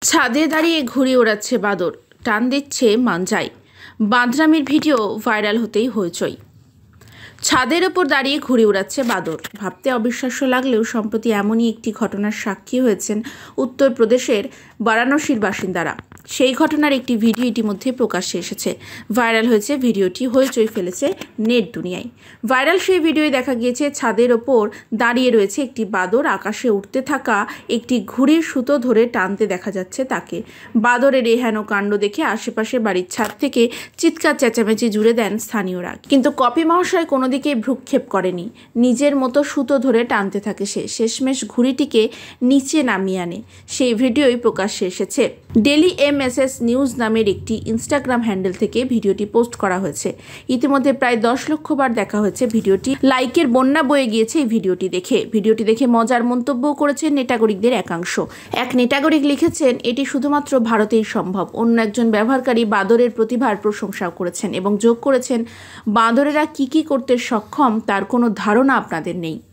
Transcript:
ছাদে দাঁড়িয়ে ঘুড়ি ওড়াচ্ছে বাদর, টান দিচ্ছে মাঞ্জায়। বাঁদরামির ভিডিও ভাইরাল হতেই হইচই। ছাদের ওপর দাঁড়িয়ে ঘুড়ি ওড়াচ্ছে বাদর। ভাবতে অবিশ্বাস্য লাগলেও সম্প্রতি এমনই একটি ঘটনার সাক্ষী হয়েছেন উত্তরপ্রদেশের বারাণসীর বাসিন্দারা। সেই ঘটনার একটি ভিডিও ইতিমধ্যে প্রকাশ্যে এসেছে। ভাইরাল হয়েছে ভিডিওটি, হইচই ফেলেছে নেট দুনিয়ায়। ভাইরাল সেই ভিডিওয় দেখা গিয়েছে ছাদের ওপর দাঁড়িয়ে রয়েছে একটি বাদর। আকাশে উঠতে থাকা একটি ঘুড়ির সুতো ধরে টানতে দেখা যাচ্ছে তাকে। বাদরের এই হেন কাণ্ড দেখে আশেপাশে বাড়ির ছাদ থেকে চিৎকার চেঁচামেচি জুড়ে দেন স্থানীয়রা। কিন্তু কপি মহাশয় কোনো দিকে ভ্রুক্ষেপ করেনি। নিজের মতো সুতো ধরে টানতে থাকে সে। শেষমেশ ঘুড়িটিকে নিচে নামিয়ে আনে। সেই ভিডিওই প্রকাশ্যে এসেছে। ডেলি MSS নিউজ নামের একটি ইনস্টাগ্রাম হ্যান্ডেল থেকে ভিডিওটি পোস্ট করা হয়েছে। ইতিমধ্যে প্রায় 10 লক্ষ বার দেখা হয়েছে ভিডিওটি। লাইকের বন্যা বয়ে গিয়েছে এই ভিডিওটি দেখে মজার মন্তব্যও করেছেন নেটাগরিকদের একাংশ। এক নেটাগরিক লিখেছেন, এটি শুধুমাত্র ভারতেই সম্ভব। অন্য একজন ব্যবহারকারী বাদরের প্রতিভার প্রশংসাও করেছেন এবং যোগ করেছেন, বাঁদরেরা কি করতে সক্ষম তার কোনো ধারণা আপনাদের নেই।